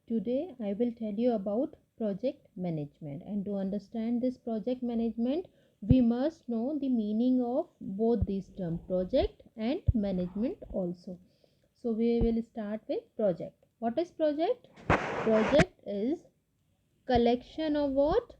Today I will tell you about project management, and to understand this project management we must know the meaning of both these terms, project and management also. So we will start with project. What is project? Project is collection of what?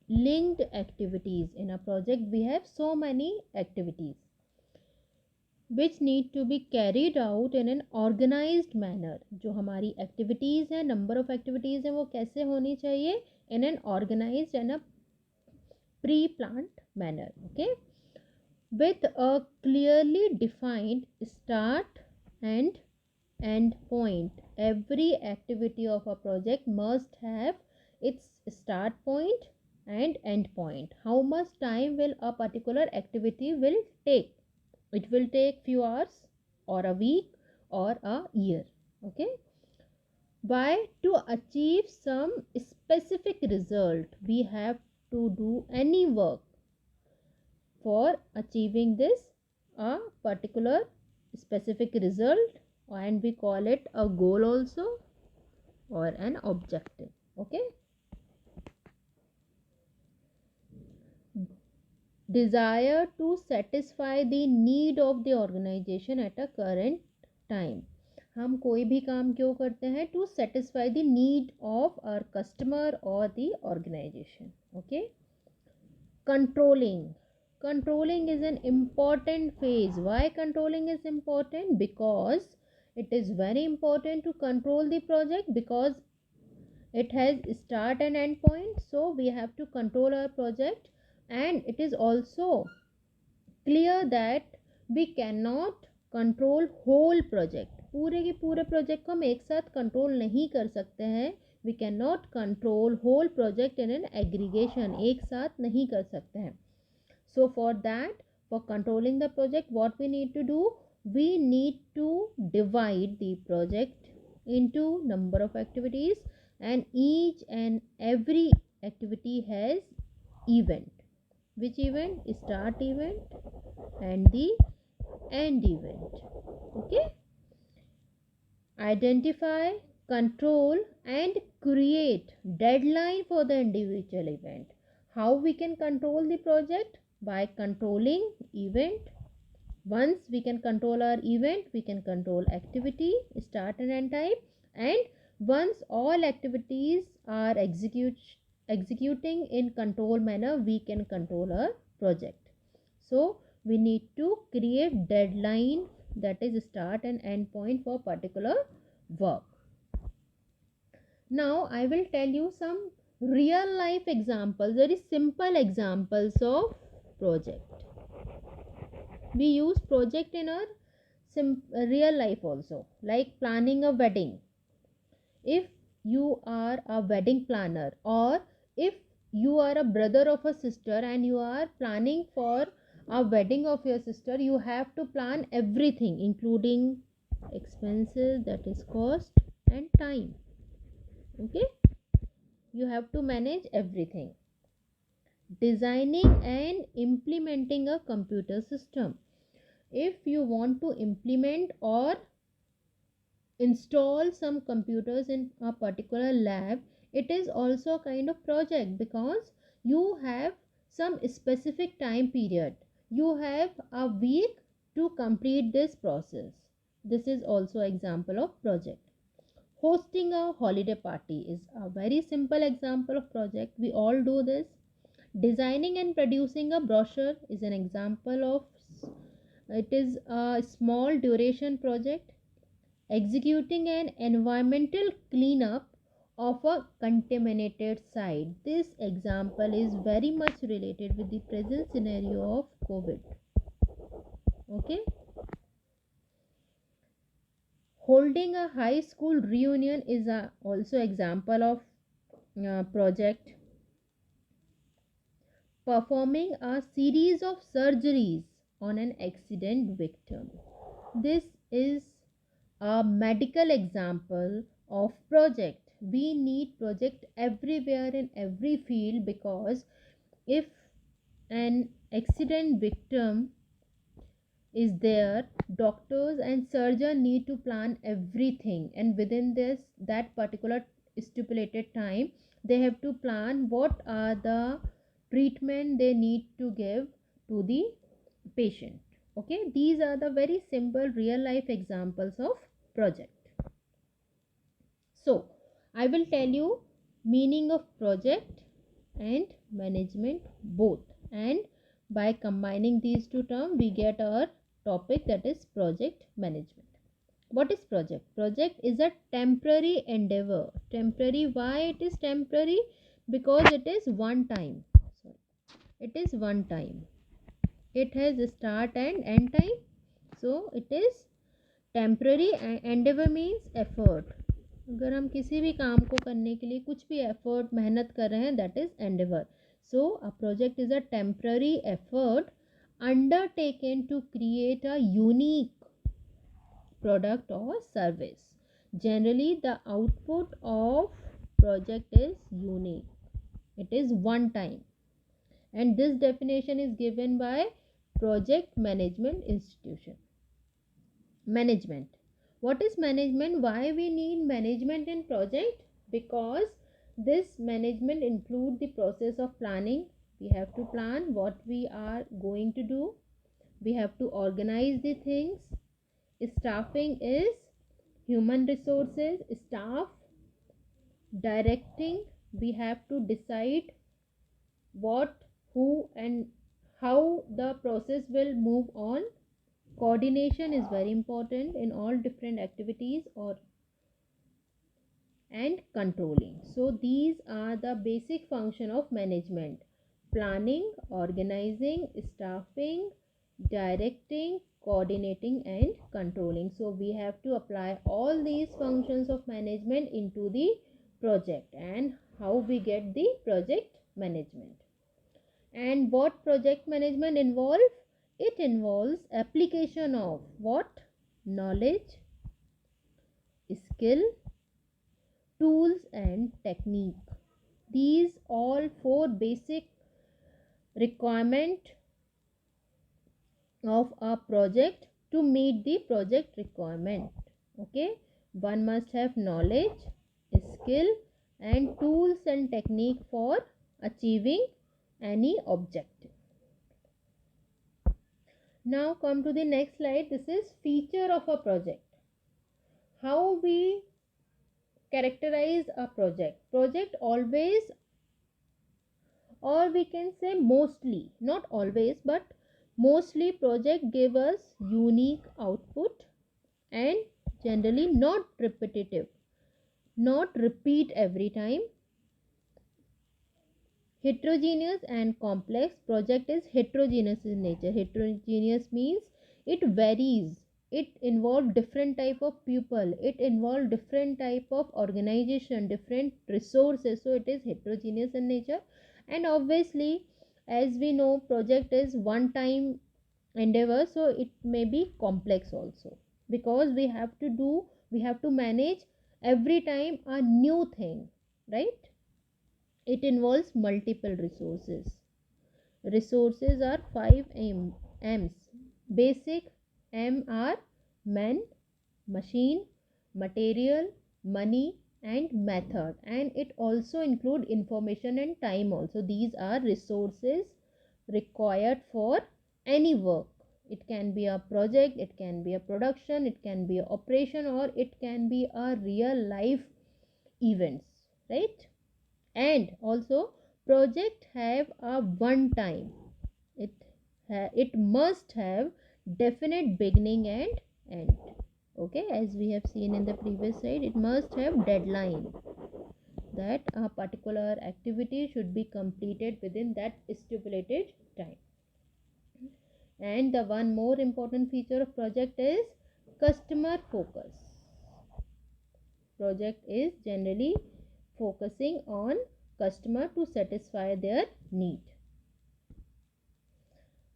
Linked activities. In a project we have so many activities which need to be carried out in an organized manner. जो हमारी activities है, number of activities है, वो कैसे होनी चाहिए? In an organized and a pre-planned manner. Okay, with a clearly defined start and end point. Every activity of a project must have its start point and end point. How much time will a particular activity will take? It will take few hours or a week or a year. Okay, why? To achieve some specific result we have to do any work for achieving this a particular specific result, and we call it a goal also or an objective. Okay, desire to satisfy the need of the organization at a current time. हम कोई भी काम क्यों करते हैं? To satisfy the need of our customer or the organization. Okay, controlling is an important phase. Why controlling is important? Because it is very important to control the project, because it has start and end point, so we have to control our project. And it is also clear that we cannot control whole project. पूरे के पूरे project को हम एक साथ control नहीं कर सकते हैं. we cannot control whole project in an aggregation. एक साथ नहीं कर सकते हैं. So for that, for controlling the project, what we need to do? We need to divide the project into number of activities, and each and every activity has event. Which event? Start event and the end event. Okay, identify, control and create deadline for the individual event. How we can control the project? By controlling event. Once we can control our event, we can control activity start and end time. And once all activities are executing in control manner, we can control our project. So we need to create deadline, that is start and end point for particular work. Now I will tell you some real life examples, very simple examples of project. We use project in our real life also, like planning a wedding. If you are a wedding planner, or if you are a brother of a sister and you are planning for a wedding of your sister, you have to plan everything including expenses, that is cost and time. Okay, you have to manage everything. Designing and implementing a computer system. If you want to implement or install some computers in a particular lab, it is also a kind of project, because you have some specific time period. You have a week to complete this process. This is also example of project. Hosting a holiday party is a very simple example of project. We all do this. Designing and producing a brochure is an example of, it is a small duration project. Executing an environmental cleanup of a contaminated site. This example is very much related with the present scenario of COVID. Okay. Holding a high school reunion is also example of project. Performing a series of surgeries on an accident victim. This is a medical example of project. We need project everywhere in every field, because if an accident victim is there, doctors and surgeon need to plan everything, and within this that particular stipulated time, they have to plan what are the treatment they need to give to the patient. Okay, these are the very simple real life examples of project. So I will tell you meaning of project and management both, and by combining these two terms we get our topic, that is project management. What is project? Project is a temporary endeavor. Temporary, why it is temporary? Because it is one time. Sorry. It is one time. It has a start and end time. So it is temporary. Endeavor means effort. अगर हम किसी भी काम को करने के लिए कुछ भी एफर्ट मेहनत कर रहे हैं, that is Endeavour. So a project is a temporary effort undertaken to create a unique product or service. Generally the output of project is unique, it is one time, and this definition is given by Project Management Institution. Management, what is management? Why we need management in project? Because this management include the process of planning. We have to plan what we are going to do, we have to organize the things. Staffing is human resources, staff. Directing, we have to decide what, who and how the process will move on. Coordination is very important in all different activities or and controlling. So these are the basic function of management: planning, organizing, staffing, directing, coordinating and controlling. So we have to apply all these functions of management into the project, and how we get the project management. And what project management involves? It involves application of what? Knowledge, skill, tools and technique. These all four basic requirement of a project to meet the project requirement. Okay, one must have knowledge, skill and tools and technique for achieving any objective. Now come to the next slide. This is feature of a project. How we characterize a project? Project always, or we can say mostly, not always but mostly, project give us unique output and generally not repetitive, not repeat every time. Heterogeneous and complex. Project is heterogeneous in nature. Heterogeneous means it varies, it involves different type of people, it involves different type of organization, different resources, so it is heterogeneous in nature. And obviously, as we know, project is one time endeavor, so it may be complex also, because we have to manage every time a new thing, right? It involves multiple resources. Resources are 5 M's. Basic M are men, machine, material, money and method, and it also include information and time also. These are resources required for any work. It can be a project, it can be a production, it can be a operation, or it can be a real life events, right? And also project have a one time, it it must have definite beginning and end. Okay, as we have seen in the previous slide, it must have deadline, that a particular activity should be completed within that stipulated time. And the one more important feature of project is customer focus. Project is generally focusing on customer to satisfy their need.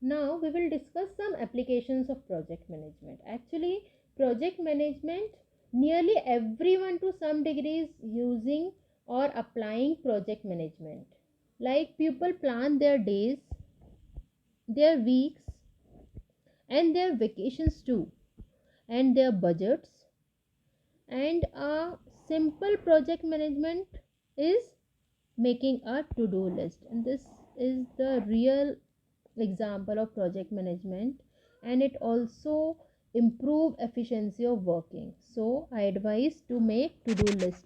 Now we will discuss some applications of project management. Actually, project management, nearly everyone to some degree is using or applying project management. Like people plan their days, their weeks and their vacations too, and their budgets, and a Simple project management is making a to-do list, and this is the real example of project management, and it also improve efficiency of working. So I advise to make to-do list.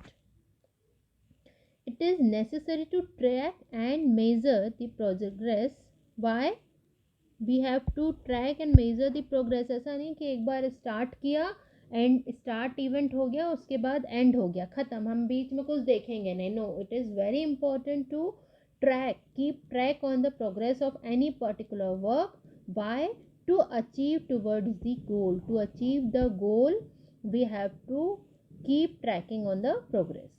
It is necessary to track and measure the progress. Why we have to track and measure the progress? ऐसा नहीं कि एक बार start किया and start event हो गया उसके बाद and हो गया ख़त्म, हम बीच में कुछ देखेंगे नहीं. No, it is very important to track, keep track on the progress of any particular work. Why? To achieve towards the goal. To achieve the goal, we have to keep tracking on the progress.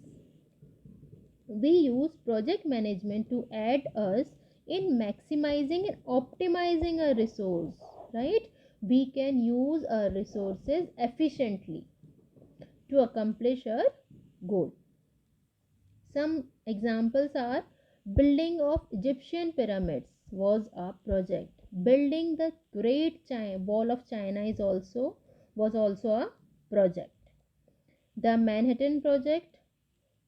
We use project management to aid us in maximizing and optimizing a resource, right? We can use our resources efficiently to accomplish our goal. Some examples are building of Egyptian pyramids was a project. Building the Great Wall of China was also a project. The Manhattan Project,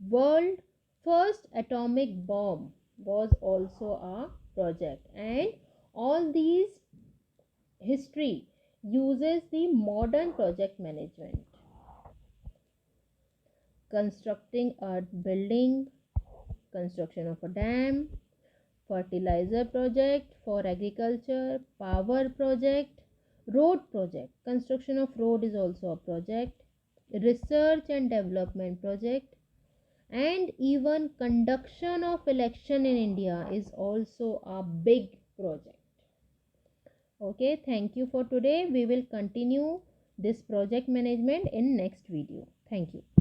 world first atomic bomb, was also a project. And all these history uses the modern project management. Constructing a building, construction of a dam, fertilizer project for agriculture, power project, road project. Construction of road is also a project. Research and development project, and even conduction of election in India is also a big project. Okay, thank you for today. We will continue this project management in next video. Thank you.